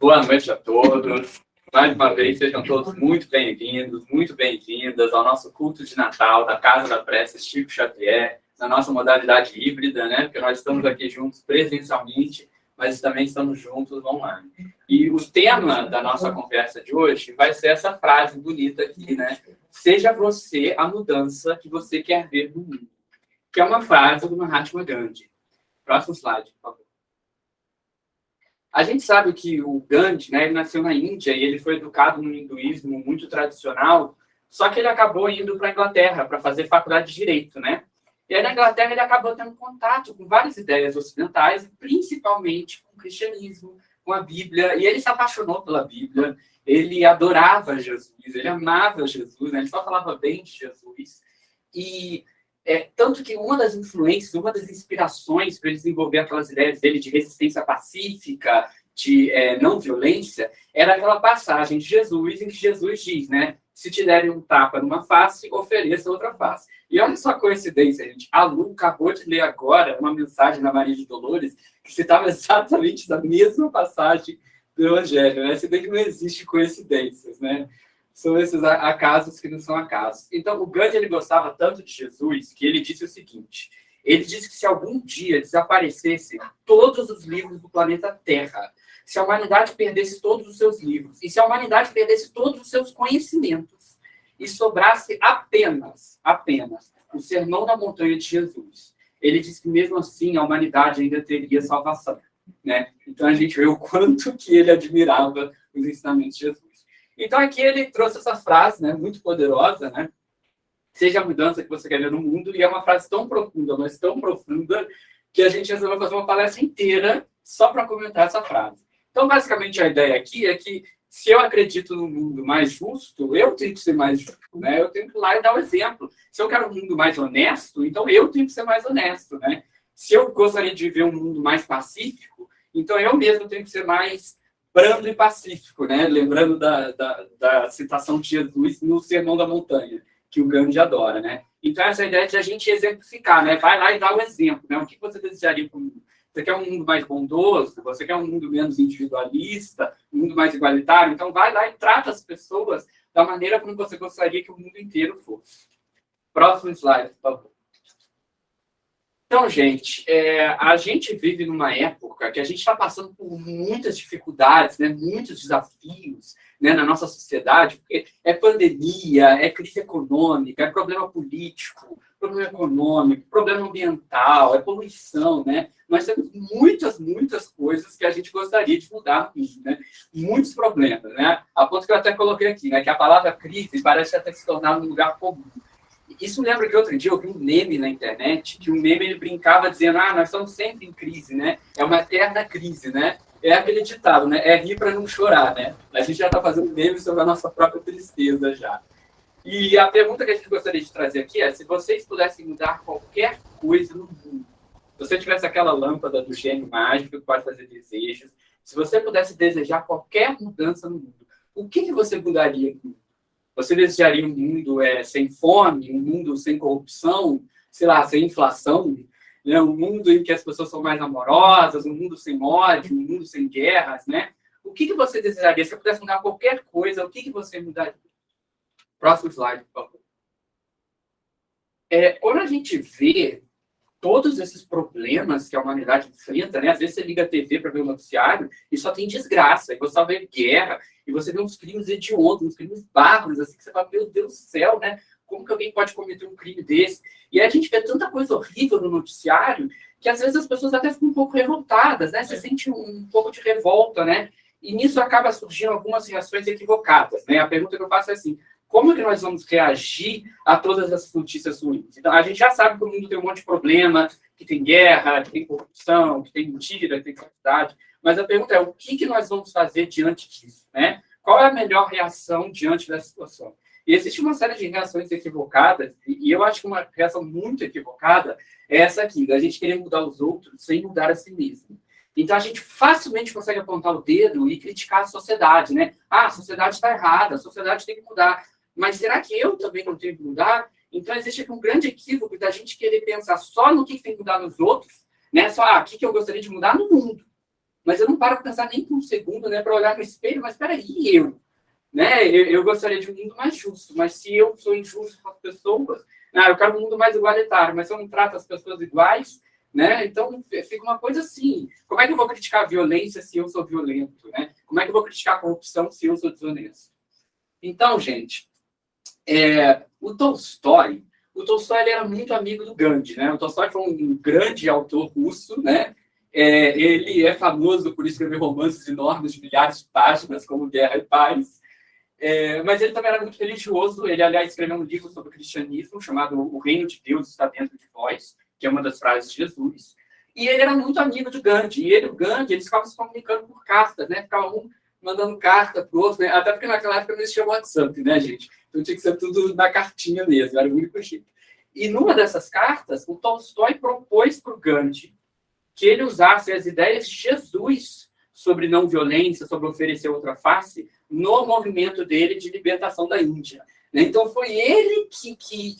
Boa noite a todos. Mais uma vez, sejam todos muito bem-vindos, muito bem-vindas ao nosso culto de Natal da Casa da Prece Chico Xavier, na nossa modalidade híbrida, né? Porque nós estamos aqui juntos presencialmente, mas também estamos juntos online. E o tema da nossa conversa de hoje vai ser essa frase bonita aqui, né? Seja você a mudança que você quer ver no mundo. Que é uma frase do Mahatma Gandhi. Próximo slide, por favor. A gente sabe que o Gandhi, né, ele nasceu na Índia e ele foi educado no hinduísmo muito tradicional, só que ele acabou indo para a Inglaterra para fazer faculdade de Direito, né? E aí na Inglaterra ele acabou tendo contato com várias ideias ocidentais, principalmente com o cristianismo, com a Bíblia, e ele se apaixonou pela Bíblia, ele adorava Jesus, ele amava Jesus, né? Ele só falava bem de Jesus, e tanto que uma das influências, uma das inspirações para ele desenvolver aquelas ideias dele de resistência pacífica, de não violência, era aquela passagem de Jesus em que Jesus diz, né? Se te derem um tapa numa face, ofereça outra face. E olha só a coincidência, gente. A Lu acabou de ler agora uma mensagem da Maria de Dolores que citava exatamente da mesma passagem do Evangelho, né? Se bem que não existe coincidências, né? São esses acasos que não são acasos. Então, o Gandhi, ele gostava tanto de Jesus que ele disse o seguinte, ele disse que se algum dia desaparecessem todos os livros do planeta Terra, se a humanidade perdesse todos os seus livros, e se a humanidade perdesse todos os seus conhecimentos, e sobrasse apenas o Sermão da Montanha de Jesus, ele disse que mesmo assim a humanidade ainda teria salvação, né? Então, a gente vê o quanto que ele admirava os ensinamentos de Jesus. Então, aqui ele trouxe essa frase, né, muito poderosa, né? Seja a mudança que você quer ver no mundo, e é uma frase tão profunda, mas tão profunda, que a gente resolveu fazer uma palestra inteira só para comentar essa frase. Então, basicamente, a ideia aqui é que se eu acredito num mundo mais justo, eu tenho que ser mais justo, né? Eu tenho que ir lá e dar o exemplo. Se eu quero um mundo mais honesto, então eu tenho que ser mais honesto, né? Se eu gostaria de viver um mundo mais pacífico, então eu mesmo tenho que ser mais brando e pacífico, né? Lembrando da citação de Jesus no Sermão da Montanha, que o Gandhi adora, né? Então, essa ideia de a gente exemplificar, né? Vai lá e dá o exemplo, né? O que você desejaria para o mundo? Você quer um mundo mais bondoso? Você quer um mundo menos individualista? Um mundo mais igualitário? Então, vai lá e trata as pessoas da maneira como você gostaria que o mundo inteiro fosse. Próximo slide, por favor. Então, gente, a gente vive numa época que a gente está passando por muitas dificuldades, né, muitos desafios, né, na nossa sociedade, porque é pandemia, é crise econômica, é problema político, problema econômico, problema ambiental, é poluição, né? Nós temos muitas coisas que a gente gostaria de mudar no mundo, né? Muitos problemas, né? A ponto que eu até coloquei aqui, né, que a palavra crise parece até se tornar um lugar comum. Isso me lembra que outro dia eu vi um meme na internet, que o meme ele brincava dizendo, nós estamos sempre em crise, né? É uma eterna crise, né? É aquele ditado, né? É rir para não chorar, né? A gente já está fazendo meme sobre a nossa própria tristeza já. E a pergunta que a gente gostaria de trazer aqui é, se vocês pudessem mudar qualquer coisa no mundo, se você tivesse aquela lâmpada do gênio mágico que pode fazer desejos, se você pudesse desejar qualquer mudança no mundo, o que você mudaria no mundo? Você desejaria um mundo sem fome, um mundo sem corrupção, sei lá, sem inflação, né? Um mundo em que as pessoas são mais amorosas, um mundo sem ódio, um mundo sem guerras, né? O que você desejaria? Se você pudesse mudar qualquer coisa, o que você mudaria? Próximo slide, por favor. Quando a gente vê todos esses problemas que a humanidade enfrenta, né? Às vezes você liga a TV para ver o noticiário e só tem desgraça, e você só vê guerra, e você vê uns crimes hediondos, uns crimes bárbaros, assim, que você fala, meu Deus do céu, né? Como que alguém pode cometer um crime desse? E aí a gente vê tanta coisa horrível no noticiário que às vezes as pessoas até ficam um pouco revoltadas, né? Você sente um pouco de revolta, né? E nisso acaba surgindo algumas reações equivocadas, né? A pergunta que eu faço é assim, como que nós vamos reagir a todas essas notícias ruins? Então, a gente já sabe que o mundo tem um monte de problema, que tem guerra, que tem corrupção, que tem mentira, que tem falsidade. Mas a pergunta é, o que nós vamos fazer diante disso, né? Qual é a melhor reação diante dessa situação? E existe uma série de reações equivocadas, e eu acho que uma reação muito equivocada é essa aqui, da gente querer mudar os outros sem mudar a si mesmo. Então, a gente facilmente consegue apontar o dedo e criticar a sociedade, né? A sociedade está errada, a sociedade tem que mudar. Mas será que eu também não tenho que mudar? Então, existe aqui um grande equívoco da gente querer pensar só no que tem que mudar nos outros, né? Só, o que eu gostaria de mudar no mundo. mas eu não paro para pensar nem por um segundo, né, para olhar no espelho, mas espera aí, eu? Né? Eu gostaria de um mundo mais justo, mas se eu sou injusto com as pessoas, eu quero um mundo mais igualitário, mas se eu não trato as pessoas iguais, né? Então fica uma coisa assim, como é que eu vou criticar a violência se eu sou violento? Né? Como é que eu vou criticar a corrupção se eu sou desonesto? Então, gente, o Tolstói ele era muito amigo do Gandhi, né? O Tolstói foi um grande autor russo, né? Ele é famoso por escrever romances enormes de milhares de páginas, como Guerra e Paz. Mas ele também era muito religioso. Ele, aliás, escreveu um livro sobre o cristianismo chamado O Reino de Deus está dentro de vós, que é uma das frases de Jesus. E ele era muito amigo de Gandhi. E ele e o Gandhi, eles ficavam se comunicando por cartas, né? Ficavam um mandando carta para o outro, né? Até porque naquela época não existia WhatsApp, né, gente? Então tinha que ser tudo na cartinha mesmo, era o único jeito. E numa dessas cartas, o Tolstói propôs para o Gandhi que ele usasse as ideias de Jesus sobre não violência, sobre oferecer outra face, no movimento dele de libertação da Índia. Então, foi ele que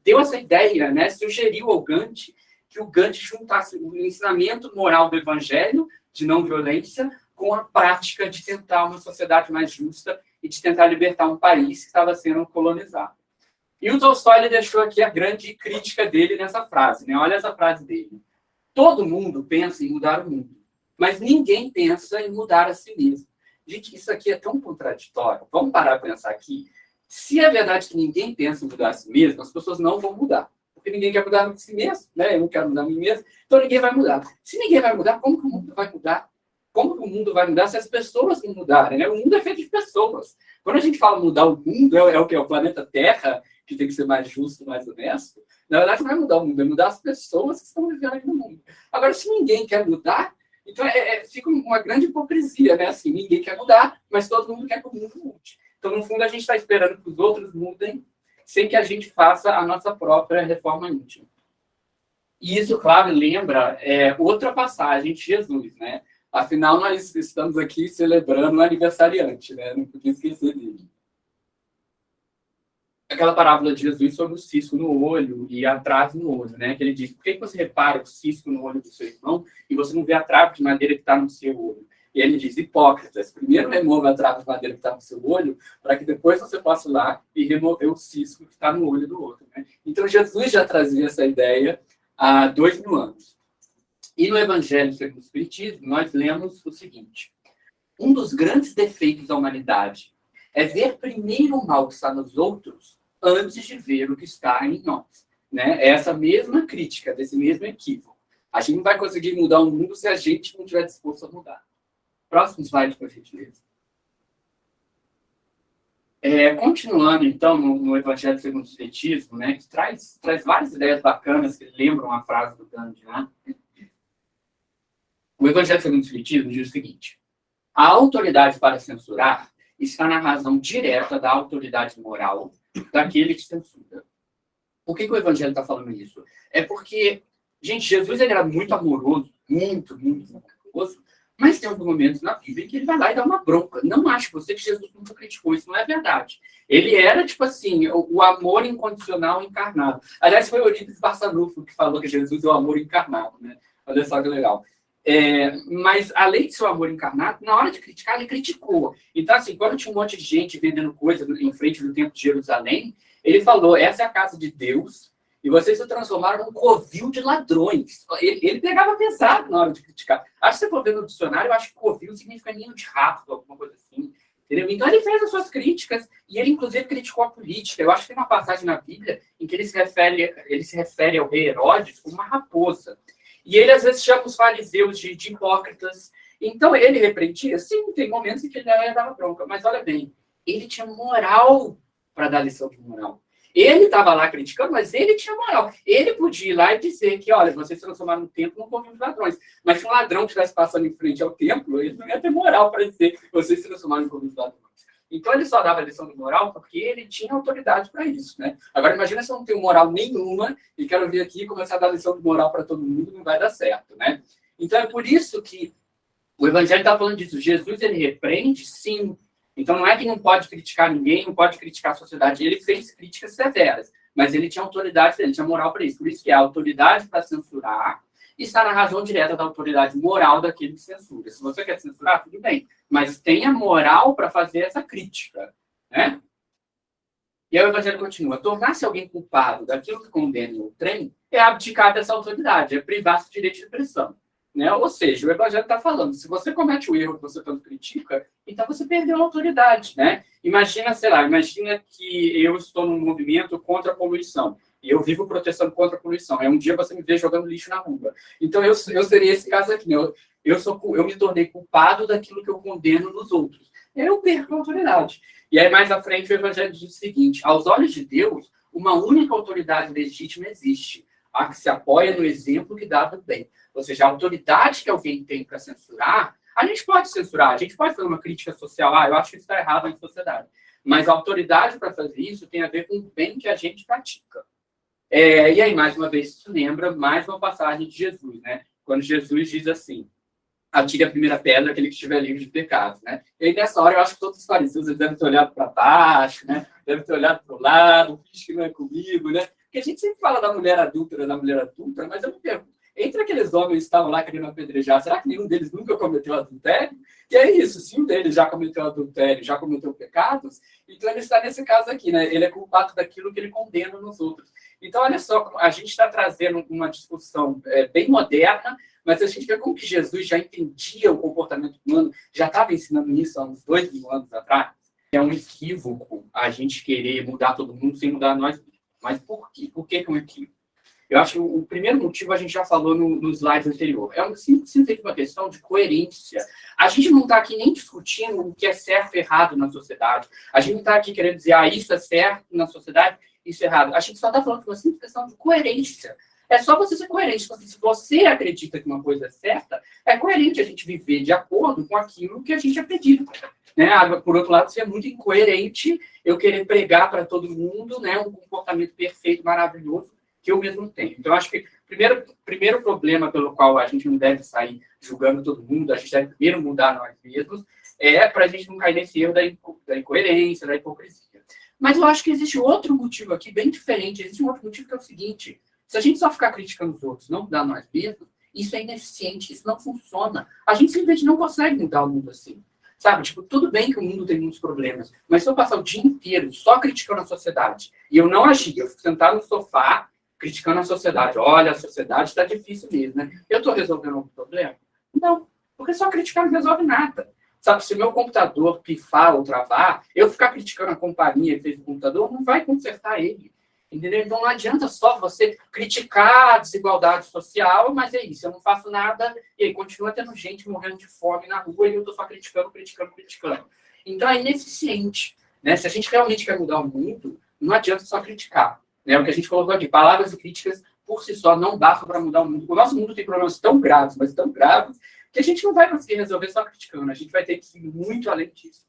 deu essa ideia, né? Sugeriu ao Gandhi que o Gandhi juntasse o ensinamento moral do evangelho de não violência com a prática de tentar uma sociedade mais justa e de tentar libertar um país que estava sendo colonizado. E o Tolstói ele deixou aqui a grande crítica dele nessa frase. Né? Olha essa frase dele. Todo mundo pensa em mudar o mundo, mas ninguém pensa em mudar a si mesmo. Gente, isso aqui é tão contraditório. Vamos parar para pensar aqui. Se é verdade que ninguém pensa em mudar a si mesmo, as pessoas não vão mudar. Porque ninguém quer mudar a si mesmo, né? Eu não quero mudar a mim mesmo, então ninguém vai mudar. Se ninguém vai mudar, como que o mundo vai mudar? Como que o mundo vai mudar se as pessoas não mudarem? Né? O mundo é feito de pessoas. Quando a gente fala mudar o mundo, é o que? É o planeta Terra, que tem que ser mais justo, mais honesto. Na verdade, não é mudar o mundo, é mudar as pessoas que estão vivendo aqui no mundo. Agora, se ninguém quer mudar, então fica uma grande hipocrisia, né? Assim, ninguém quer mudar, mas todo mundo quer que o mundo mude. Então, no fundo, a gente está esperando que os outros mudem, sem que a gente faça a nossa própria reforma íntima. E isso, claro, lembra outra passagem de Jesus, né? Afinal, nós estamos aqui celebrando o aniversariante, né? Não podia esquecer dele. Aquela parábola de Jesus sobre o cisco no olho e a trave no olho, né? Que ele diz, por que você repara o cisco no olho do seu irmão e você não vê a trave de madeira que está no seu olho? E ele diz, hipócritas, primeiro remova a trave de madeira que está no seu olho, para que depois você possa ir lá e remover o cisco que está no olho do outro. Né? Então, Jesus já trazia essa ideia há 2000 anos. E no Evangelho segundo o Espiritismo, nós lemos o seguinte, um dos grandes defeitos da humanidade é ver primeiro o mal que está nos outros antes de ver o que está em nós. Né? Essa mesma crítica, desse mesmo equívoco. A gente não vai conseguir mudar o mundo se a gente não estiver disposto a mudar. Próximo slide, por gentileza. Continuando, então, no Evangelho segundo o Espiritismo, né, que traz várias ideias bacanas que lembram a frase do Gandhi. Né? O Evangelho segundo o Espiritismo diz o seguinte, a autoridade para censurar está na razão direta da autoridade moral daquele que censura. Por que o Evangelho está falando isso? É porque, gente, Jesus ele era muito amoroso, muito, muito amoroso, mas tem alguns momentos na Bíblia que ele vai lá e dá uma bronca. Não acho você que Jesus nunca criticou, isso não é verdade. Ele era, tipo assim, o amor incondicional encarnado. Aliás, foi Eurípides Barçanufo que falou que Jesus é o amor encarnado, né? Olha só que legal. Mas, além de ser o amor encarnado, na hora de criticar, ele criticou. Então, assim, quando tinha um monte de gente vendendo coisa em frente do Templo de Jerusalém, ele falou, essa é a casa de Deus, e vocês se transformaram num covil de ladrões. Ele pegava pesado na hora de criticar. Acho que se você for ver no dicionário, eu acho que covil significa ninho de rato, alguma coisa assim. Entendeu? Então, ele fez as suas críticas, e ele, inclusive, criticou a política. Eu acho que tem uma passagem na Bíblia em que ele se refere ao rei Herodes como uma raposa. E ele, às vezes, chama os fariseus de hipócritas. Então, ele repreendia? Sim, tem momentos em que ele dava bronca. Mas, olha bem, ele tinha moral para dar lição de moral. Ele estava lá criticando, mas ele tinha moral. Ele podia ir lá e dizer que, olha, vocês transformaram o templo num convívio de ladrões. Mas se um ladrão estivesse passando em frente ao templo, ele não ia ter moral para dizer que vocês transformaram em convívio de ladrões. Então, ele só dava lição de moral porque ele tinha autoridade para isso, né? Agora, imagina se eu não tenho moral nenhuma e quero vir aqui e começar a dar lição de moral para todo mundo, não vai dar certo, né? Então, é por isso que o Evangelho está falando disso. Jesus, ele repreende, sim. Então, não é que não pode criticar ninguém, não pode criticar a sociedade. Ele fez críticas severas, mas ele tinha autoridade, ele tinha moral para isso. Por isso que é a autoridade para censurar está na razão direta da autoridade moral daquele que censura. Se você quer censurar, tudo bem, mas tenha moral para fazer essa crítica, né? E aí o Evangelho continua: tornar-se alguém culpado daquilo que condena o trem é abdicar dessa autoridade, é privar-se do direito de expressão. Né? Ou seja, o Evangelho está falando, se você comete o erro que você tanto critica, então você perdeu a autoridade. Né? Imagina, sei lá, imagina que eu estou num movimento contra a poluição, e eu vivo protestando contra a poluição. Aí um dia você me vê jogando lixo na rua. Então eu seria esse caso aqui. Né? Eu me tornei culpado daquilo que eu condeno nos outros. Eu perco a autoridade. E aí, mais à frente, o Evangelho diz o seguinte: aos olhos de Deus, uma única autoridade legítima existe, a que se apoia no exemplo que dá do bem. Ou seja, a autoridade que alguém tem para censurar, a gente pode censurar, a gente pode fazer uma crítica social, eu acho que isso está errado na sociedade. Mas a autoridade para fazer isso tem a ver com o bem que a gente pratica. E aí, mais uma vez, isso lembra mais uma passagem de Jesus, né? Quando Jesus diz assim: atire a primeira pedra aquele que estiver livre de pecados, né? E aí, nessa hora, eu acho que todos os fariseus devem ter olhado para baixo, né? Devem ter olhado para o lado, finge que não é comigo, né? Porque a gente sempre fala da mulher adúltera, mas eu me pergunto, entre aqueles homens que estavam lá querendo apedrejar, será que nenhum deles nunca cometeu adultério? E é isso, se um deles já cometeu adultério, já cometeu pecados, então ele está nesse caso aqui, né? Ele é culpado daquilo que ele condena nos outros. Então, olha só, a gente está trazendo uma discussão bem moderna, mas a gente vê como que Jesus já entendia o comportamento humano, já estava ensinando isso há uns 2.000 anos atrás. É um equívoco a gente querer mudar todo mundo sem mudar nós mesmos. Mas por quê? Por que é um equívoco? Eu acho que o primeiro motivo a gente já falou no slide anterior. É simplesmente uma questão de coerência. A gente não está aqui nem discutindo o que é certo e errado na sociedade. A gente não está aqui querendo dizer, isso é certo na sociedade, isso é errado. A gente só está falando de uma simples questão de coerência. É só você ser coerente. Se você acredita que uma coisa é certa, é coerente a gente viver de acordo com aquilo que a gente acredita. Né? Por outro lado, seria muito incoerente eu querer pregar para todo mundo, né, um comportamento perfeito, maravilhoso, que eu mesmo tenho. Então, acho que o primeiro problema pelo qual a gente não deve sair julgando todo mundo, a gente deve primeiro mudar nós mesmos, para a gente não cair nesse erro da incoerência, da hipocrisia. Mas eu acho que existe outro motivo aqui, bem diferente. Existe um outro motivo que é o seguinte: se a gente só ficar criticando os outros, não mudar nós mesmos, isso é ineficiente, isso não funciona. A gente simplesmente não consegue mudar o mundo assim. Sabe, tipo, tudo bem que o mundo tem muitos problemas, mas se eu passar o dia inteiro só criticando a sociedade, e eu não agir, eu fico sentado no sofá criticando a sociedade, olha, a sociedade está difícil mesmo, né? Eu estou resolvendo algum problema? Não, porque só criticar não resolve nada. Sabe, se o meu computador pifar ou travar, eu ficar criticando a companhia que fez o computador, não vai consertar ele. Entendeu? Então não adianta só você criticar a desigualdade social, mas é isso, eu não faço nada, e aí continua tendo gente morrendo de fome na rua e eu estou só criticando. Então é ineficiente. Né? Se a gente realmente quer mudar o mundo, não adianta só criticar. Né? O que a gente colocou aqui, palavras e críticas por si só não bastam para mudar o mundo. O nosso mundo tem problemas tão graves, mas tão graves, que a gente não vai conseguir resolver só criticando, a gente vai ter que ir muito além disso.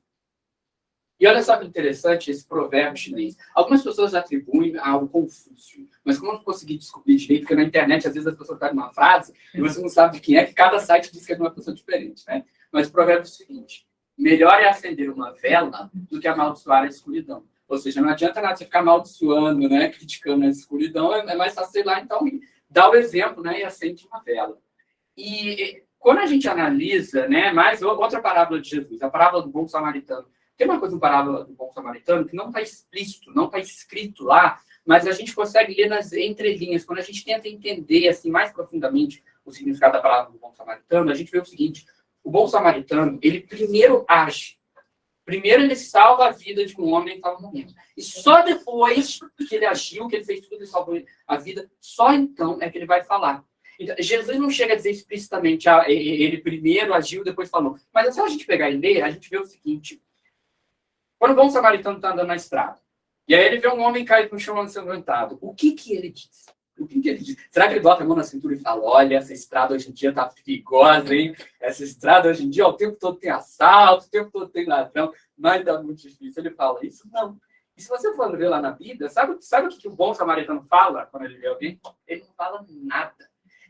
E olha só que interessante esse provérbio chinês. Algumas pessoas atribuem ao Confúcio, mas como eu não consegui descobrir direito, porque na internet às vezes as pessoas fazem uma frase e você não sabe de quem é, que cada site diz que é de uma pessoa diferente. Né? Mas o provérbio é o seguinte: melhor é acender uma vela do que amaldiçoar a escuridão. Ou seja, não adianta nada você ficar amaldiçoando, né, criticando a escuridão, é mais fácil, sei lá, então, dar o exemplo, né, e acende uma vela. E quando a gente analisa, né, mais outra parábola de Jesus, a parábola do bom samaritano. Tem uma coisa no parábola do bom samaritano que não está explícito, não está escrito lá, mas a gente consegue ler nas entrelinhas. Quando a gente tenta entender assim, mais profundamente o significado da parábola do bom samaritano, a gente vê o seguinte: o bom samaritano, ele primeiro age. Primeiro ele salva a vida de um homem que estava morrendo. E só depois que ele agiu, que ele fez tudo e salvou a vida, só então é que ele vai falar. Então, Jesus não chega a dizer explicitamente, ele primeiro agiu, depois falou. Mas é só a gente pegar e ler, a gente vê o seguinte: quando o bom samaritano está andando na estrada, e aí ele vê um homem caído no chão ensanguentado, o que ele diz? Será que ele bota a mão na cintura e fala: olha, essa estrada hoje em dia tá perigosa, hein? Essa estrada hoje em dia, o tempo todo tem assalto, o tempo todo tem ladrão, mas tá muito difícil. Ele fala isso? Não. E se você for ver lá na Bíblia, sabe o que o bom samaritano fala quando ele vê alguém? Ele não fala nada.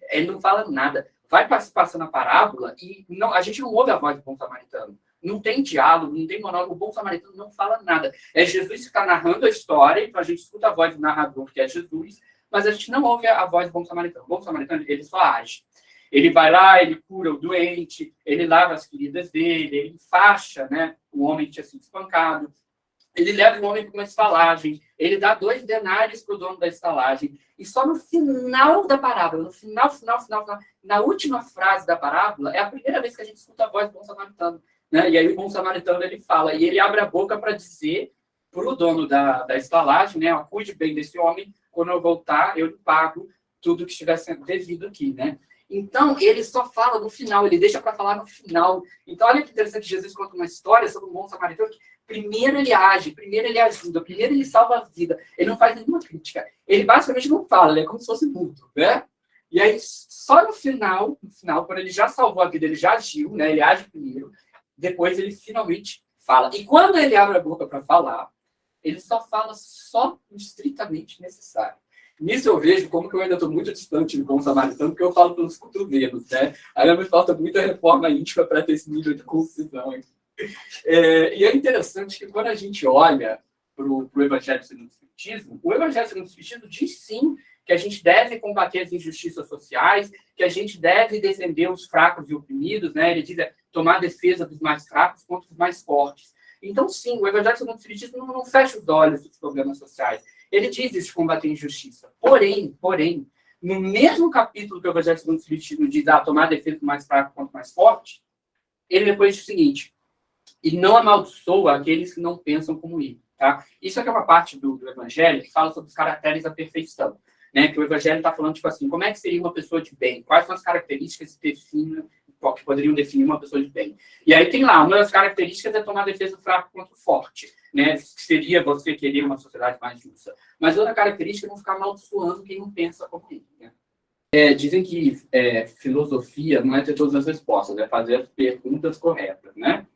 Ele não fala nada. Vai passando a parábola e não, a gente não ouve a voz do bom samaritano. Não tem diálogo, não tem monólogo. O bom samaritano não fala nada. É Jesus que está narrando a história, então a gente escuta a voz do narrador, que é Jesus, mas a gente não ouve a voz do bom samaritano. O bom samaritano, ele só age. Ele vai lá, ele cura o doente, ele lava as feridas dele, ele faixa, né, o homem que tinha sido espancado, ele leva o homem para uma estalagem, ele dá 2 denários para o dono da estalagem, e só no final da parábola, no final, na última frase da parábola, é a primeira vez que a gente escuta a voz do bom samaritano, né? E aí o bom samaritano, ele fala, e ele abre a boca para dizer para o dono da estalagem, né, ó, cuide bem desse homem, quando eu voltar, eu lhe pago tudo que estiver sendo devido aqui, né? Então, ele só fala no final, ele deixa para falar no final. Então, olha que interessante, Jesus conta uma história sobre um bom samaritano que primeiro ele age, primeiro ele ajuda, primeiro ele salva a vida. Ele não faz nenhuma crítica. Ele basicamente não fala, ele é como se fosse mudo, né? E aí, só no final, quando ele já salvou a vida, ele já agiu, né? Ele age primeiro, depois ele finalmente fala. E quando ele abre a boca para falar, ele só fala só o estritamente necessário. Nisso eu vejo como que eu ainda estou muito distante do bom samaritano, porque eu falo pelos cotovelos, né? Ainda me falta muita reforma íntima para ter esse nível de concisão. E é interessante que quando a gente olha para o Evangelho segundo o Espiritismo, o Evangelho segundo o Espiritismo diz sim que a gente deve combater as injustiças sociais, que a gente deve defender os fracos e oprimidos, né? Ele diz tomar defesa dos mais fracos contra os mais fortes. Então, sim, o Evangelho segundo o Espiritismo não fecha os olhos dos problemas sociais. Ele diz isso de combater a injustiça. Porém, no mesmo capítulo que o Evangelho segundo o Espiritismo diz tomar defesa do mais fraco contra o mais forte, ele depois diz o seguinte, e não amaldiçoa aqueles que não pensam como ele. Tá? Isso aqui é uma parte do Evangelho que fala sobre os caracteres da perfeição. Né? Que o Evangelho está falando, tipo assim, como é que seria uma pessoa de bem? Quais são as características que poderiam definir uma pessoa de bem? E aí tem lá, uma das características é tomar defesa do fraco contra o forte. Né? Que seria você querer uma sociedade mais justa. Mas outra característica é não ficar amaldiçoando quem não pensa como ele. Né? Dizem que filosofia não é ter todas as respostas, é fazer as perguntas corretas. Né?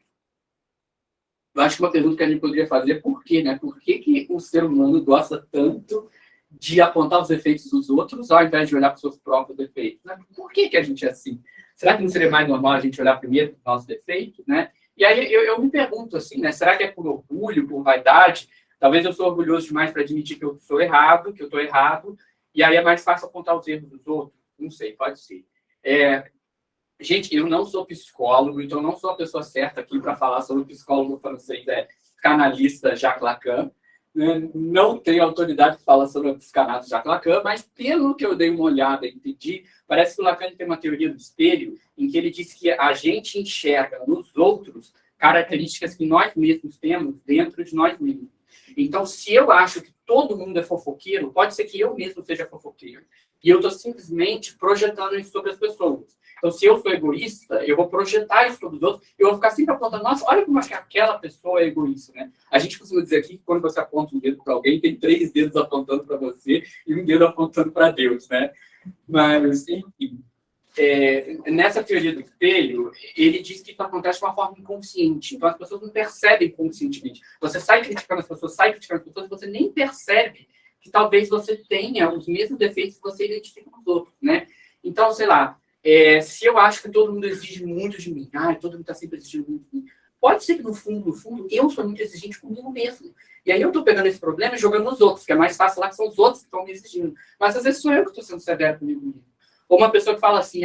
Eu acho que uma pergunta que a gente poderia fazer é por quê? Né? Por que o ser humano gosta tanto de apontar os defeitos dos outros ao invés de olhar para os seus próprios defeitos? Né? Por que a gente é assim? Será que não seria mais normal a gente olhar primeiro para os nossos defeitos? Né? E aí eu me pergunto assim, né? Será que é por orgulho, por vaidade? Talvez eu sou orgulhoso demais para admitir que eu sou errado, que eu estou errado, e aí é mais fácil apontar os erros dos outros? Não sei, pode ser. Gente, eu não sou psicólogo, então não sou a pessoa certa aqui para falar sobre o psicólogo francês, canalista Jacques Lacan. Não tenho autoridade para falar sobre a psicanálise de Jacques Lacan, mas pelo que eu dei uma olhada e entendi, parece que o Lacan tem uma teoria do espelho em que ele diz que a gente enxerga nos outros características que nós mesmos temos dentro de nós mesmos. Então, se eu acho que todo mundo é fofoqueiro, pode ser que eu mesmo seja fofoqueiro. E eu estou simplesmente projetando isso sobre as pessoas. Então, se eu sou egoísta, eu vou projetar isso sobre os outros, eu vou ficar sempre apontando, nossa, olha como é que aquela pessoa é egoísta, né? A gente costuma dizer aqui que quando você aponta um dedo para alguém, tem 3 dedos apontando para você e um dedo apontando para Deus, né? Mas, enfim, nessa teoria do espelho, ele diz que isso acontece de uma forma inconsciente. Então, as pessoas não percebem conscientemente. Você sai criticando as pessoas, e você nem percebe que talvez você tenha os mesmos defeitos que você identifica nos outros, né? Então, sei lá, se eu acho que todo mundo exige muito de mim, todo mundo está sempre exigindo muito de mim, pode ser que no fundo, eu sou muito exigente comigo mesmo. E aí eu estou pegando esse problema e jogando nos outros, que é mais fácil lá que são os outros que estão me exigindo. Mas às vezes sou eu que estou sendo severo comigo mesmo. Ou uma pessoa que fala assim,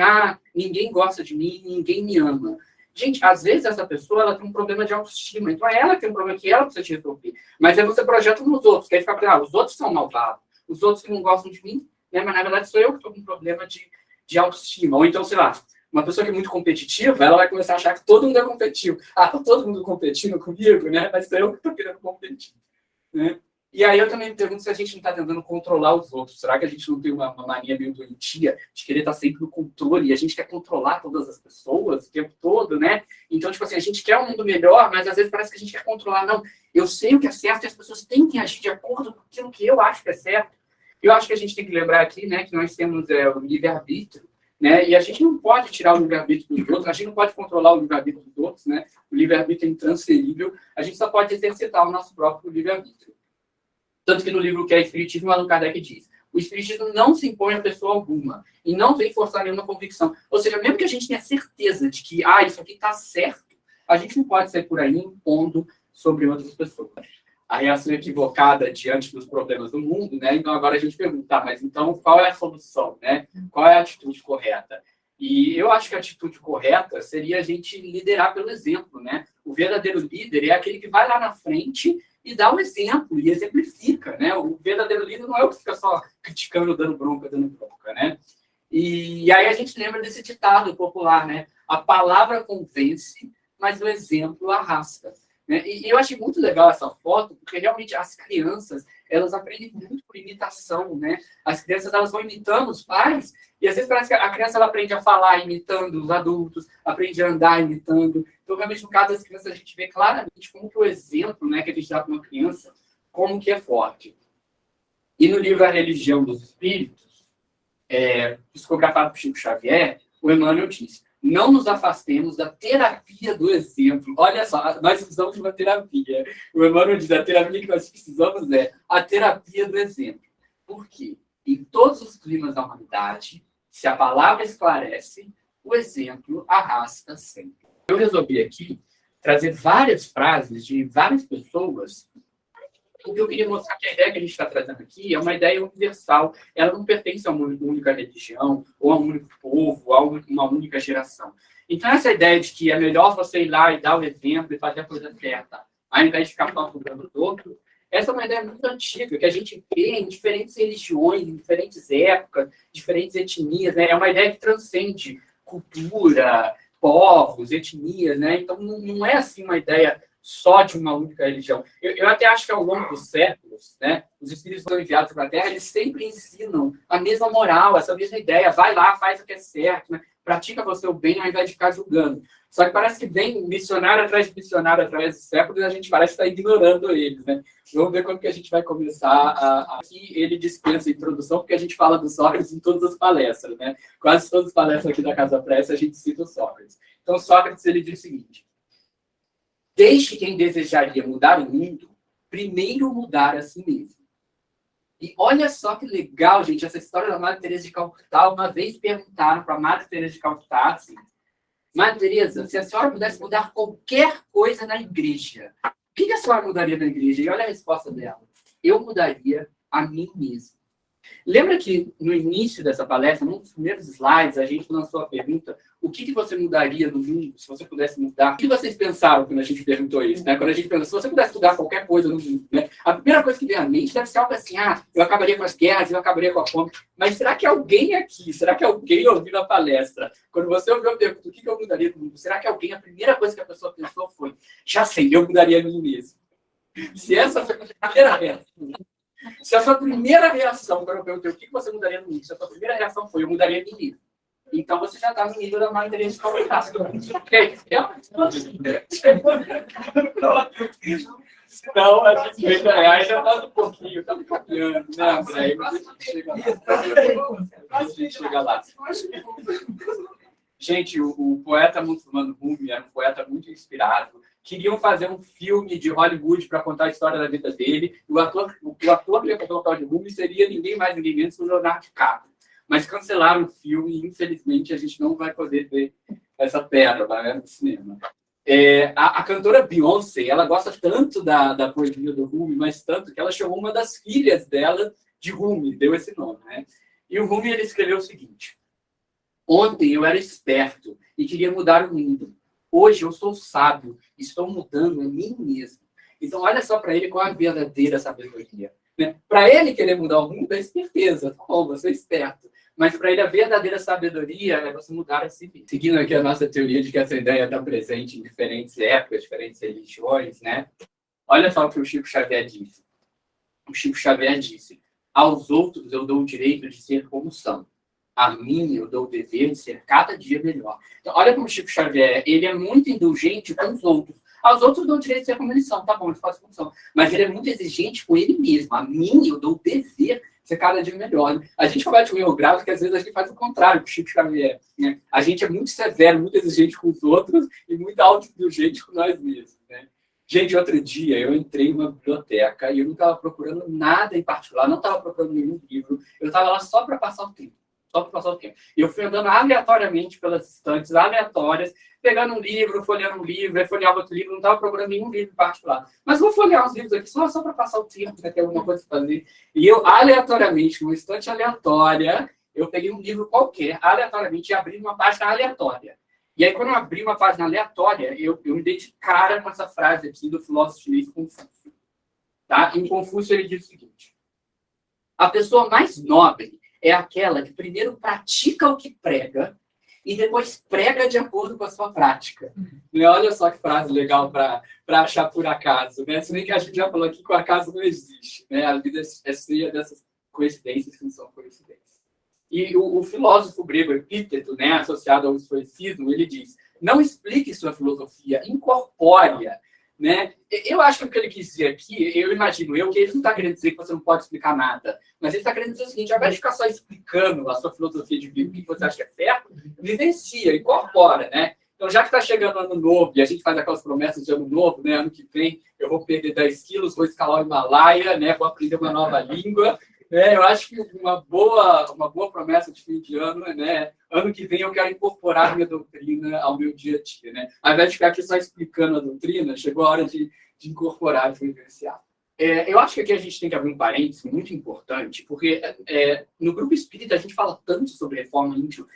ninguém gosta de mim, ninguém me ama. Gente, às vezes essa pessoa ela tem um problema de autoestima, então é ela que tem um problema que ela precisa te resolver. Mas aí você projeta nos outros, que aí fica pensando, os outros são malvados, os outros que não gostam de mim, né? Mas na verdade sou eu que estou com um problema de autoestima. Ou então, sei lá, uma pessoa que é muito competitiva, ela vai começar a achar que todo mundo é competitivo. Tá todo mundo competindo comigo, né? Mas sou eu que estou querendo competir. Né? E aí eu também me pergunto se a gente não está tentando controlar os outros. Será que a gente não tem uma mania meio doentia de querer estar sempre no controle? E a gente quer controlar todas as pessoas o tempo todo, né? Então, tipo assim, a gente quer um mundo melhor, mas às vezes parece que a gente quer controlar. Não, eu sei o que é certo e as pessoas têm que agir de acordo com aquilo que eu acho que é certo. Eu acho que a gente tem que lembrar aqui, né, que nós temos o livre-arbítrio, né? E a gente não pode tirar o livre-arbítrio dos outros, a gente não pode controlar o livre-arbítrio dos outros, né? O livre-arbítrio é intransferível, a gente só pode exercitar o nosso próprio livre-arbítrio. Tanto que no livro que é Espiritismo, Allan Kardec diz, o Espiritismo não se impõe a pessoa alguma e não vem forçar nenhuma convicção. Ou seja, mesmo que a gente tenha certeza de que isso aqui está certo, a gente não pode sair por aí impondo sobre outras pessoas. a reação equivocada diante dos problemas do mundo, né? Então agora a gente pergunta, tá, mas então qual é a solução, né? Qual é a atitude correta? E eu acho que a atitude correta seria a gente liderar pelo exemplo, né? O verdadeiro líder é aquele que vai lá na frente e dá o exemplo e exemplifica, né? O verdadeiro líder não é o que fica só criticando, dando bronca, né? E aí a gente lembra desse ditado popular, né? A palavra convence, mas o exemplo arrasta. Né? E eu achei muito legal essa foto, porque realmente as crianças, elas aprendem muito por imitação, né? As crianças, elas vão imitando os pais, e às vezes parece que a criança ela aprende a falar imitando os adultos, aprende a andar imitando. Então, realmente, no caso das crianças, a gente vê claramente como que o exemplo, né, que a gente dá para uma criança, como que é forte. E no livro A Religião dos Espíritos, psicografado por Chico Xavier, o Emmanuel diz: não nos afastemos da terapia do exemplo. Olha só, nós precisamos de uma terapia. O Emmanuel diz: a terapia que nós precisamos é a terapia do exemplo. Por quê? Em todos os climas da humanidade, se a palavra esclarece, o exemplo arrasta sempre. Eu resolvi aqui trazer várias frases de várias pessoas, porque eu queria mostrar que a ideia que a gente está trazendo aqui é uma ideia universal. Ela não pertence a uma única religião, ou a um único povo, ou a uma única geração. Então, essa ideia de que é melhor você ir lá e dar o exemplo e fazer a coisa certa, ao invés de ficar só julgando os outros, essa é uma ideia muito antiga, que a gente vê em diferentes religiões, em diferentes épocas, diferentes etnias. Né? É uma ideia que transcende cultura, povos, etnias. Né? Então, não é assim uma ideia só de uma única religião. Eu até acho que ao longo dos séculos, né, os espíritos foram enviados para a Terra, eles sempre ensinam a mesma moral, essa mesma ideia. Vai lá, faz o que é certo, né? Pratica você o bem ao invés de ficar julgando. Só que parece que vem missionário atrás de missionário através dos séculos e a gente parece estar ignorando eles, né? Vamos ver quando que a gente vai começar Aqui ele dispensa a introdução, porque a gente fala do Sócrates em todas as palestras, né? Quase todas as palestras aqui da Casa Pressa a gente cita o Sócrates. Então, Sócrates, ele diz o seguinte: deixe quem desejaria mudar o mundo primeiro mudar a si mesmo. E olha só que legal, gente, essa história da Madre Teresa de Calcutá. Uma vez perguntaram para a Madre Teresa de Calcutá assim: Madre Teresa, se a senhora pudesse mudar qualquer coisa na igreja, o que a senhora mudaria na igreja? E olha a resposta dela: eu mudaria a mim mesma. Lembra que no início dessa palestra, num dos primeiros slides, a gente lançou a pergunta: o que você mudaria no mundo se você pudesse mudar? O que vocês pensaram quando a gente perguntou isso? Né? Quando a gente pensou, se você pudesse mudar qualquer coisa no mundo, né? A primeira coisa que vem à mente deve ser algo assim: eu acabaria com as guerras, eu acabaria com a fome. Mas será que alguém aqui, será que alguém ouviu a palestra, quando você ouviu a pergunta, o que eu mudaria no mundo? Será que alguém, a primeira coisa que a pessoa pensou foi: já sei, eu mudaria a mim mesmo? Se essa foi a primeira reação, se a sua primeira reação, quando eu perguntei o que você mudaria no mundo, se a sua primeira reação foi: eu mudaria a mim mesmo, então você já está no nível da Madre Teresa de Calcutá. Senão, a gente reais já está um pouquinho, está me copiando, né, André? A gente chega lá. Gente, o poeta muçulmano Rumi era um poeta muito inspirado. Queriam fazer um filme de Hollywood para contar a história da vida dele. O ator que ia fazer o papel de Rumi seria ninguém mais, ninguém menos que o Leonardo DiCaprio. Mas cancelaram o filme e, infelizmente, a gente não vai poder ver essa pérola, né, no cinema. A cantora Beyoncé, ela gosta tanto da poesia do Rumi, mas tanto que ela chamou uma das filhas dela de Rumi, deu esse nome. Né? E o Rumi, ele escreveu o seguinte: ontem eu era esperto e queria mudar o mundo. Hoje eu sou sábio, estou mudando a mim mesmo. Então, olha só para ele qual é a verdadeira sabedoria. Né? Para ele querer mudar o mundo é esperteza, você é esperto. Mas para ele a verdadeira sabedoria é você mudar a si mesmo. Seguindo aqui a nossa teoria de que essa ideia está presente em diferentes épocas, diferentes religiões, né? Olha só o que o Chico Xavier disse. O Chico Xavier disse: aos outros eu dou o direito de ser como são. A mim eu dou o dever de ser cada dia melhor. Então, olha como o Chico Xavier, ele é muito indulgente com os outros. Aos outros eu dou o direito de ser como eles são, tá bom, eles fazem como são. Mas ele é muito exigente com ele mesmo. A mim eu dou o dever de ser cada dia melhor. A gente comete um erro grave porque às vezes a gente faz o contrário com o Chico Xavier. Né? A gente é muito severo, muito exigente com os outros e muito autoindulgente com nós mesmos. Né? Gente, outro dia eu entrei numa biblioteca e eu não estava procurando nada em particular, não estava procurando nenhum livro, eu estava lá só para passar o tempo. Só para passar o tempo. E eu fui andando aleatoriamente pelas estantes, aleatórias, pegando um livro, folheando um livro, aí folheava outro livro, não estava procurando nenhum livro em particular. Mas vou folhear uns livros aqui só para passar o tempo, né, ter alguma coisa para fazer. E eu, aleatoriamente, numa estante aleatória, eu peguei um livro qualquer, aleatoriamente, e abri uma página aleatória. E aí, quando eu abri uma página aleatória, eu me dei de cara com essa frase aqui do filósofo chinês Confúcio. Tá? Em Confúcio, ele diz o seguinte: a pessoa mais nobre é aquela que primeiro pratica o que prega e depois prega de acordo com a sua prática. Olha só que frase legal para achar por acaso. Né? Se bem que a gente já falou aqui que o acaso não existe. Né? A vida é cheia dessas coincidências que não são coincidências. E o filósofo grego Epíteto, né, associado ao estoicismo, ele diz: não explique sua filosofia, incorpore-a. Né? Eu acho que o que ele quis dizer aqui, eu imagino que ele não está querendo dizer que você não pode explicar nada, mas ele está querendo dizer o seguinte: ao invés de ficar só explicando a sua filosofia de vida, o que você acha que é certo, vivencia, incorpora, né? Então, já que está chegando ano novo, e a gente faz aquelas promessas de ano novo, né? Ano que vem eu vou perder 10 quilos, vou escalar o Himalaia, né? Vou aprender uma nova língua. Eu acho que uma boa promessa de fim de ano, né? Ano que vem eu quero incorporar a minha doutrina ao meu dia a dia, né? Ao invés de ficar aqui só explicando a doutrina, chegou a hora de incorporar, de vivenciar. Eu acho que aqui a gente tem que abrir um parênteses muito importante, porque no grupo espírita a gente fala tanto sobre reforma íntima,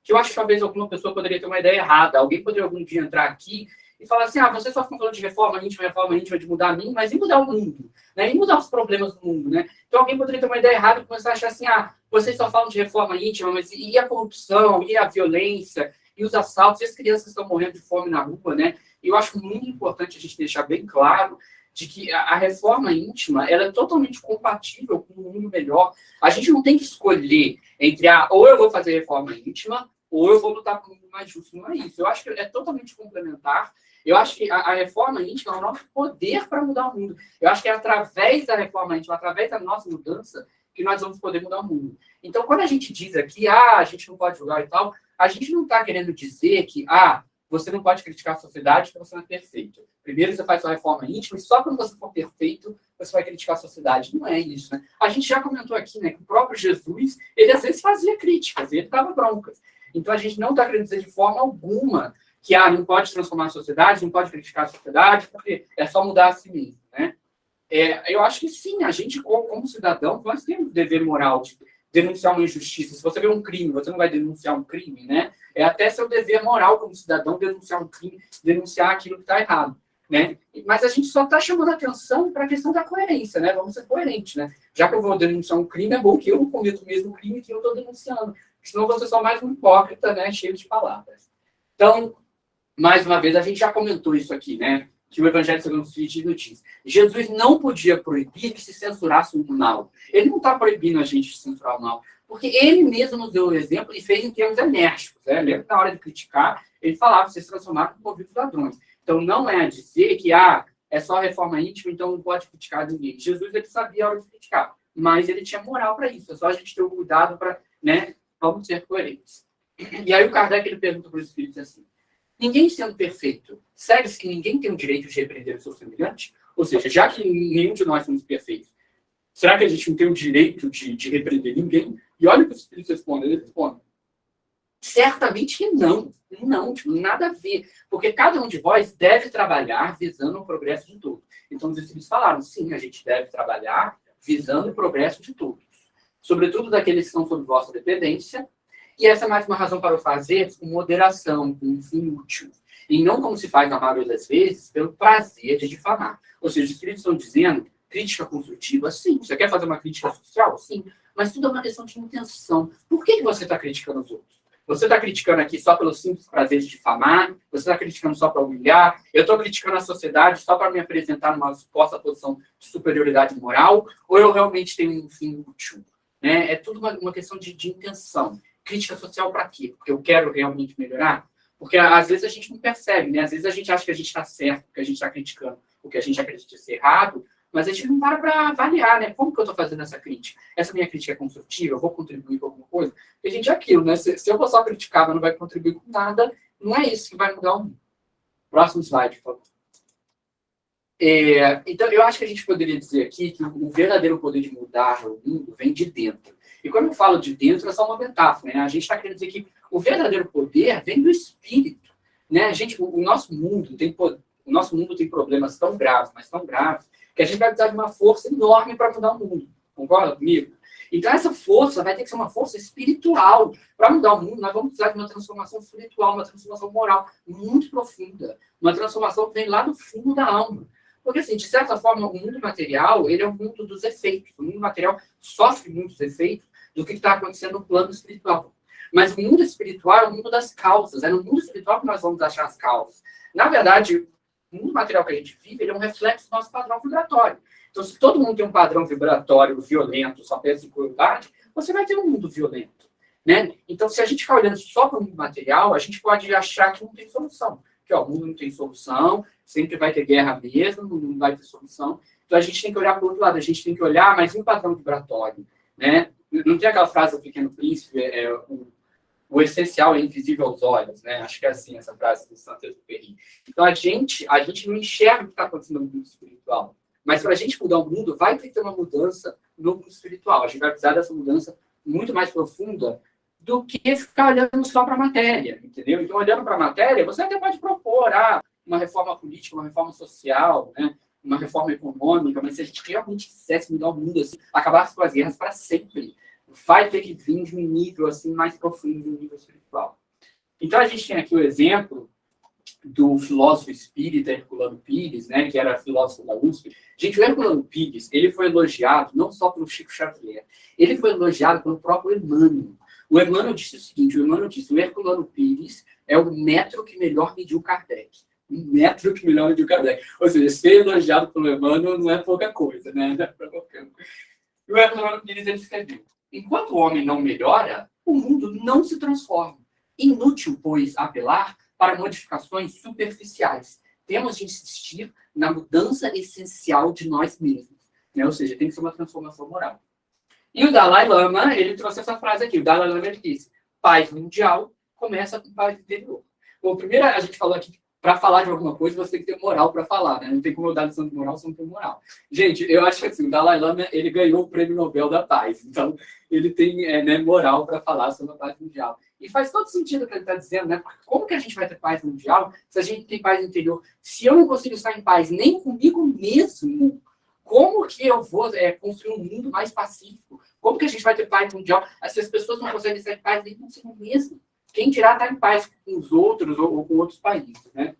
que eu acho que talvez alguma pessoa poderia ter uma ideia errada. Alguém poderia algum dia entrar aqui e falar assim: vocês só ficam falando de reforma íntima, de mudar a mim, mas e mudar o mundo? Né? E mudar os problemas do mundo, né? Então alguém poderia ter uma ideia errada e começar a achar assim: vocês só falam de reforma íntima, mas e a corrupção, e a violência, e os assaltos, e as crianças estão morrendo de fome na rua, né? E eu acho muito importante a gente deixar bem claro de que a reforma íntima ela é totalmente compatível com um mundo melhor. A gente não tem que escolher entre ou eu vou fazer reforma íntima, ou eu vou lutar por um mundo mais justo. Não é isso. Eu acho que é totalmente complementar. Eu acho que a reforma íntima é o nosso poder para mudar o mundo. Eu acho que é através da reforma íntima, através da nossa mudança, que nós vamos poder mudar o mundo. Então, quando a gente diz aqui, a gente não pode julgar e tal, a gente não está querendo dizer que, você não pode criticar a sociedade porque você não é perfeito. Primeiro você faz sua reforma íntima e só quando você for perfeito você vai criticar a sociedade. Não é isso, né? A gente já comentou aqui, né, que o próprio Jesus, ele às vezes fazia críticas, ele dava broncas. Então a gente não está querendo dizer de forma alguma que não pode transformar a sociedade, não pode criticar a sociedade, porque é só mudar a si mesmo, né? Eu acho que sim, a gente, como cidadão, nós temos o dever moral de denunciar uma injustiça. Se você vê um crime, você não vai denunciar um crime, né? É até seu dever moral como cidadão denunciar um crime, denunciar aquilo que está errado, né? Mas a gente só está chamando atenção para a questão da coerência, né? Vamos ser coerentes, né? Já que eu vou denunciar um crime, é bom que eu não cometa o mesmo crime que eu estou denunciando, senão eu vou ser só mais um hipócrita, né? Cheio de palavras. Então, mais uma vez, a gente já comentou isso aqui, né? Que o Evangelho segundo o Espiritismo diz: Jesus não podia proibir que se censurasse o mal. Ele não está proibindo a gente de censurar o mal, porque ele mesmo nos deu o exemplo e fez em termos enérgicos. Né? Lembra que na hora de criticar, ele falava que vocês se transformaram em convictos ladrões. Então, não é a dizer que é só reforma íntima, então não pode criticar ninguém. Jesus, ele sabia a hora de criticar, mas ele tinha moral para isso. É só a gente ter o cuidado para, né, vamos ser coerentes. E aí o Kardec, ele pergunta para os espíritos assim: ninguém sendo perfeito, segue-se que ninguém tem o direito de repreender o seu semelhante? Ou seja, já que nenhum de nós somos perfeitos, será que a gente não tem o direito de repreender ninguém? E olha o que os espíritos respondem. Eles respondem: certamente que não. Não, nada a ver. Porque cada um de vós deve trabalhar visando o progresso de todos. Então, os espíritos falaram: sim, a gente deve trabalhar visando o progresso de todos. Sobretudo daqueles que estão sob vossa dependência. E essa é mais uma razão para o fazer com moderação, com um fim útil. E não como se faz na maioria das vezes, pelo prazer de difamar. Ou seja, os espíritos estão dizendo: crítica construtiva, sim. Você quer fazer uma crítica social? Sim. Mas tudo é uma questão de intenção. Por que você está criticando os outros? Você está criticando aqui só pelo simples prazer de difamar? Você está criticando só para humilhar? Eu estou criticando a sociedade só para me apresentar numa suposta posição de superioridade moral? Ou eu realmente tenho um fim útil? Né? É tudo uma questão de intenção. Crítica social para quê? Porque eu quero realmente melhorar? Porque às vezes a gente não percebe, né? Às vezes a gente acha que a gente está certo, que a gente está criticando o que a gente acredita ser errado, mas a gente não para avaliar, né? Como que eu estou fazendo essa crítica? Essa minha crítica é construtiva? Eu vou contribuir com alguma coisa? Porque a gente é aquilo, né? Se eu for só criticar, mas não vai contribuir com nada, não é isso que vai mudar o mundo. Próximo slide, por favor. Então, eu acho que a gente poderia dizer aqui que o verdadeiro poder de mudar o mundo vem de dentro. E quando eu falo de dentro, é só uma metáfora, né? A gente está querendo dizer que o verdadeiro poder vem do espírito, né? O nosso mundo tem problemas tão graves, mas tão graves, que a gente vai precisar de uma força enorme para mudar o mundo. Concorda comigo? Então, essa força vai ter que ser uma força espiritual. Para mudar o mundo, nós vamos precisar de uma transformação espiritual, uma transformação moral muito profunda. Uma transformação que vem lá do fundo da alma. Porque, assim, de certa forma, o mundo material, ele é o mundo dos efeitos. O mundo material sofre muitos efeitos do que está acontecendo no plano espiritual. Mas o mundo espiritual é o mundo das causas. É no mundo espiritual que nós vamos achar as causas. Na verdade, o mundo material que a gente vive, ele é um reflexo do nosso padrão vibratório. Então, se todo mundo tem um padrão vibratório violento, só pensa em crueldade, você vai ter um mundo violento, né? Então, se a gente ficar olhando só para o mundo material, a gente pode achar que não tem solução. Que ó, o mundo não tem solução, sempre vai ter guerra mesmo, não vai ter solução. Então, a gente tem que olhar para o outro lado, a gente tem que olhar mais um padrão vibratório, né? Não tem aquela frase do Pequeno Príncipe, o essencial é invisível aos olhos, né? Acho que é assim essa frase do Saint-Exupéry. Então, a gente não enxerga o que está acontecendo no mundo espiritual. Mas para a gente mudar o mundo, vai ter que ter uma mudança no mundo espiritual. A gente vai precisar dessa mudança muito mais profunda do que ficar olhando só para a matéria, entendeu? Então, olhando para a matéria, você até pode propor uma reforma política, uma reforma social, né? Uma reforma econômica, mas se a gente realmente quisesse mudar o mundo, assim, acabar com as guerras para sempre, vai ter que vir de um nível assim, mais profundo, de um nível espiritual. Então, a gente tem aqui o exemplo do filósofo espírita Herculano Pires, né, que era filósofo da USP. Gente, o Herculano Pires, ele foi elogiado não só pelo Chico Xavier, ele foi elogiado pelo próprio Emmanuel. O Emmanuel disse o seguinte, o Herculano Pires é o metro que melhor mediu Kardec. Um metro que melhor mediu Kardec. Ou seja, ser elogiado pelo Emmanuel não é pouca coisa, né? Não é pra qualquer um. E o Herculano Pires, ele escreveu: enquanto o homem não melhora, o mundo não se transforma. Inútil, pois, apelar para modificações superficiais. Temos de insistir na mudança essencial de nós mesmos, né? Ou seja, tem que ser uma transformação moral. E o Dalai Lama, ele trouxe essa frase aqui. O Dalai Lama, ele disse: paz mundial começa com paz interior. Bom, primeiro a gente falou aqui que para falar de alguma coisa, você tem que ter moral para falar, né? Não tem como eu dar lição de moral se não tem moral. Gente, eu acho que assim, o Dalai Lama, ele ganhou o Prêmio Nobel da Paz. Então, ele tem né, moral para falar sobre a paz mundial. E faz todo sentido o que ele está dizendo, né? Porque como que a gente vai ter paz mundial se a gente tem paz interior? Se eu não consigo estar em paz nem comigo mesmo, como que eu vou construir um mundo mais pacífico? Como que a gente vai ter paz mundial se as pessoas não conseguem estar em paz nem consigo mesmo? Quem dirá estar em paz com os outros ou com outros países, né?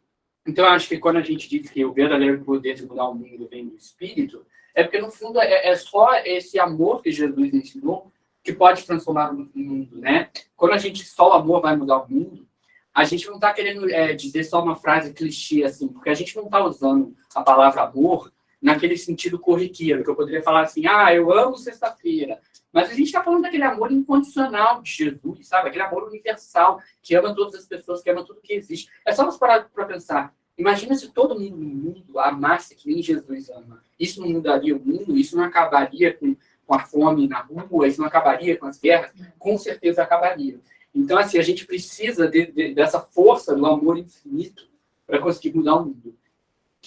Então, eu acho que quando a gente diz que o verdadeiro poder de mudar o mundo vem do Espírito, é porque, no fundo, é só esse amor que Jesus ensinou que pode transformar o mundo, né? Quando a gente só o amor vai mudar o mundo, a gente não está querendo dizer só uma frase clichê, assim, porque a gente não está usando a palavra amor naquele sentido corriqueiro, que eu poderia falar assim, eu amo sexta-feira. Mas a gente está falando daquele amor incondicional de Jesus, sabe? Aquele amor universal, que ama todas as pessoas, que ama tudo que existe. É só nós parar para pensar. Imagina se todo mundo no mundo amasse que nem Jesus ama. Isso não mudaria o mundo? Isso não acabaria com a fome na rua? Isso não acabaria com as guerras? Com certeza acabaria. Então, assim, a gente precisa dessa força do amor infinito para conseguir mudar o mundo.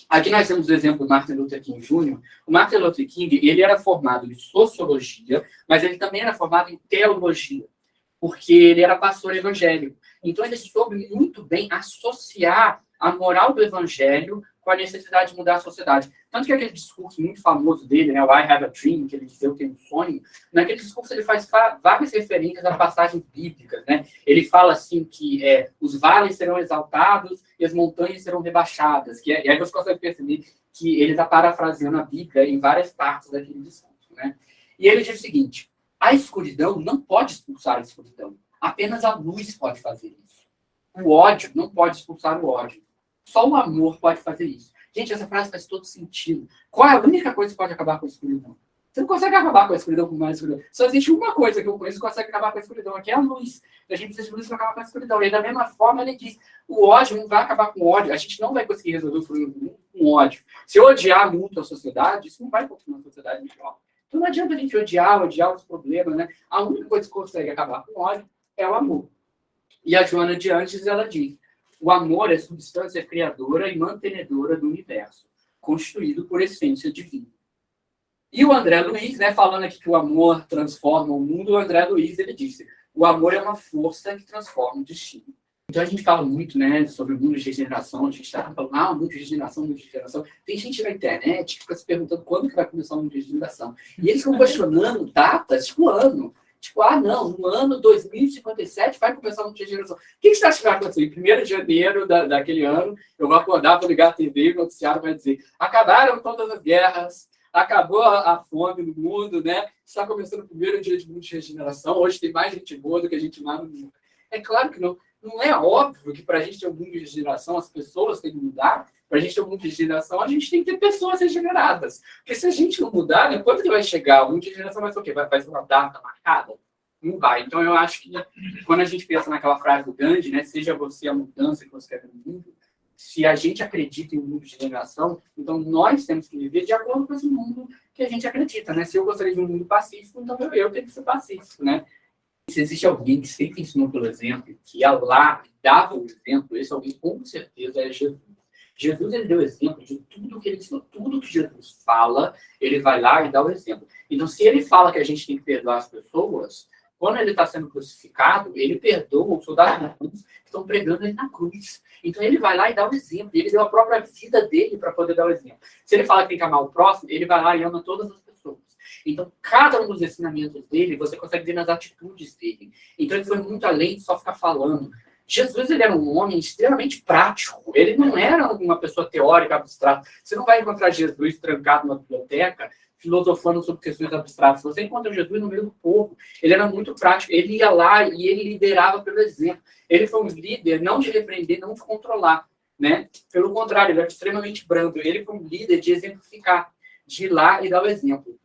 Aqui nós temos o exemplo do Martin Luther King Jr. O Martin Luther King, ele era formado em sociologia, mas ele também era formado em teologia, porque ele era pastor evangélico. Então, ele soube muito bem associar a moral do evangelho com a necessidade de mudar a sociedade. Tanto que aquele discurso muito famoso dele, né, o I Have a Dream, que ele diz, eu tenho um sonho, naquele discurso ele faz várias referências a passagens bíblicas, né? Ele fala assim que os vales serão exaltados e as montanhas serão rebaixadas. E aí você consegue perceber que ele está parafraseando a Bíblia em várias partes daquele discurso, né? E ele diz o seguinte: a escuridão não pode expulsar a escuridão. Apenas a luz pode fazer isso. O ódio não pode expulsar o ódio. Só o amor pode fazer isso. Gente, essa frase faz todo sentido. Qual é a única coisa que pode acabar com a escuridão? Você não consegue acabar com a escuridão com mais escuridão. Só existe uma coisa que eu conheço que consegue acabar com a escuridão, que é a luz. A gente precisa de luz para acabar com a escuridão. E da mesma forma, ele diz, o ódio não vai acabar com o ódio. A gente não vai conseguir resolver o problema do mundo com ódio. Se eu odiar muito a sociedade, isso não vai continuar uma sociedade melhor. Então não adianta a gente odiar os problemas, né? A única coisa que consegue acabar com o ódio é o amor. E a Joana de Antes, ela diz, o amor é substância criadora e mantenedora do universo, constituído por essência divina. E o André Luiz, né, falando aqui que o amor transforma o mundo, o André Luiz, ele disse, o amor é uma força que transforma o destino. Então a gente fala muito, né, sobre o mundo de regeneração, a gente está falando, o mundo de regeneração, mundo de regeneração. Tem gente na internet que fica se perguntando quando que vai começar o mundo de regeneração. E eles ficam questionando datas, tipo ano. Tipo, não, no ano 2057 vai começar o mundo de regeneração. O que você acha que vai acontecer? Em 1º de janeiro daquele ano, eu vou acordar, vou ligar a TV e o noticiário vai dizer, acabaram todas as guerras, acabou a fome no mundo, né? Está começando o 1º dia de mundo de regeneração, hoje tem mais gente boa do que a gente má no mundo. É claro que não. Não é óbvio que para a gente ter um mundo de regeneração, as pessoas têm que mudar. Para a gente ter um mundo de regeneração, a gente tem que ter pessoas regeneradas. Porque se a gente não mudar, né, quando que vai chegar? O mundo de regeneração vai ser o quê? Vai ser uma data marcada? Não vai. Então, eu acho que quando a gente pensa naquela frase do Gandhi, né, seja você a mudança que você quer ver no mundo, se a gente acredita em um mundo de regeneração, então nós temos que viver de acordo com esse mundo que a gente acredita. Né? Se eu gostaria de um mundo pacífico, então eu tenho que ser pacífico. Né? Se existe alguém que sempre ensinou pelo exemplo, que ia lá e dava o exemplo, esse alguém com certeza é Jesus. Jesus, ele deu exemplo de tudo que ele ensinou, tudo que Jesus fala, ele vai lá e dá o exemplo. Então, se ele fala que a gente tem que perdoar as pessoas, quando ele está sendo crucificado, ele perdoa os soldados romanos que estão pregando ele na cruz. Então, ele vai lá e dá o exemplo. Ele deu a própria vida dele para poder dar o exemplo. Se ele fala que tem que amar o próximo, ele vai lá e ama todas as pessoas. Então, cada um dos ensinamentos dele, você consegue ver nas atitudes dele. Então, ele foi muito além de só ficar falando. Jesus, ele era um homem extremamente prático. Ele não era uma pessoa teórica, abstrata. Você não vai encontrar Jesus trancado na biblioteca, filosofando sobre questões abstratas. Você encontra Jesus no meio do povo. Ele era muito prático. Ele ia lá e ele liderava pelo exemplo. Ele foi um líder não de repreender, não de controlar. Né? Pelo contrário, ele era extremamente brando. Ele foi um líder de exemplificar, de ir lá e dar o exemplo.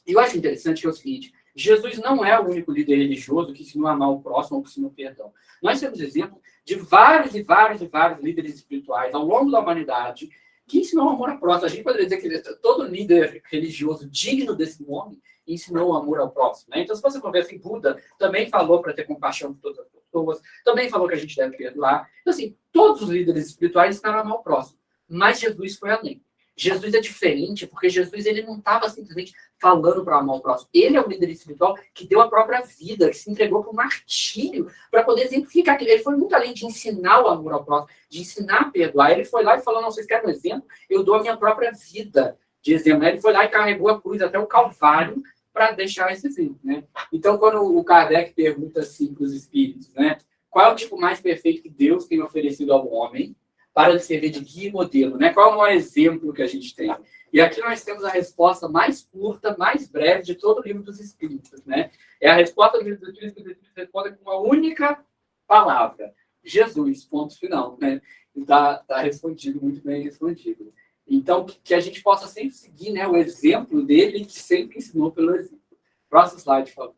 E eu acho interessante que é o seguinte, Jesus não é o único líder religioso que ensinou a amar o próximo ou que ensinou perdão. Nós temos exemplo de vários e vários e vários líderes espirituais ao longo da humanidade que ensinou o amor ao próximo. A gente poderia dizer que todo líder religioso digno desse nome ensinou o amor ao próximo. Né? Então, se você for ver assim, Buda também falou para ter compaixão por todas as pessoas, também falou que a gente deve perdoar. Então, assim, todos os líderes espirituais ensinaram a amar o próximo. Mas Jesus foi além. Jesus é diferente, porque Jesus ele não estava simplesmente falando para amar o próximo. Ele é um líder espiritual que deu a própria vida, que se entregou para o martírio, para poder exemplificar aquilo. Ele foi muito além de ensinar o amor ao próximo, de ensinar a perdoar. Ele foi lá e falou, não, vocês querem um exemplo? Eu dou a minha própria vida de exemplo. Ele foi lá e carregou a cruz até o Calvário para deixar esse exemplo. Né? Então, quando o Kardec pergunta assim para os espíritos, né, qual é o tipo mais perfeito que Deus tem oferecido ao homem, para servir de guia e modelo, né? Qual é o maior exemplo que a gente tem? E aqui nós temos a resposta mais curta, mais breve de todo o livro dos Espíritos, né? É a resposta do livro dos Espíritos que os Espíritos respondem com uma única palavra: Jesus, ponto final, né? E tá respondido, muito bem respondido. Então, que a gente possa sempre seguir, né, o exemplo dele, que sempre ensinou pelo exemplo. Próximo slide, por favor.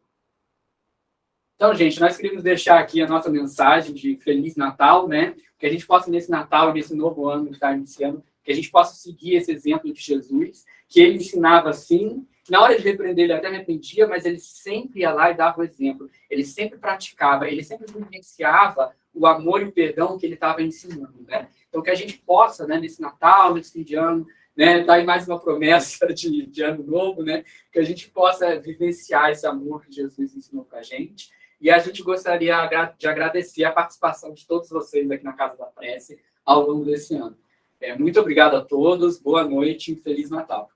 Então, gente, nós queríamos deixar aqui a nossa mensagem de Feliz Natal, né? Que a gente possa, nesse Natal, nesse novo ano que está iniciando, que a gente possa seguir esse exemplo de Jesus, que ele ensinava assim, na hora de repreender, ele até arrependia, mas ele sempre ia lá e dava o exemplo. Ele sempre praticava, ele sempre vivenciava o amor e o perdão que ele estava ensinando, né? Então, que a gente possa, né, nesse Natal, nesse fim de ano, né, dar aí mais uma promessa de ano novo, né? Que a gente possa vivenciar esse amor que Jesus ensinou para a gente. E a gente gostaria de agradecer a participação de todos vocês aqui na Casa da Prece ao longo desse ano. Muito obrigado a todos, boa noite e Feliz Natal.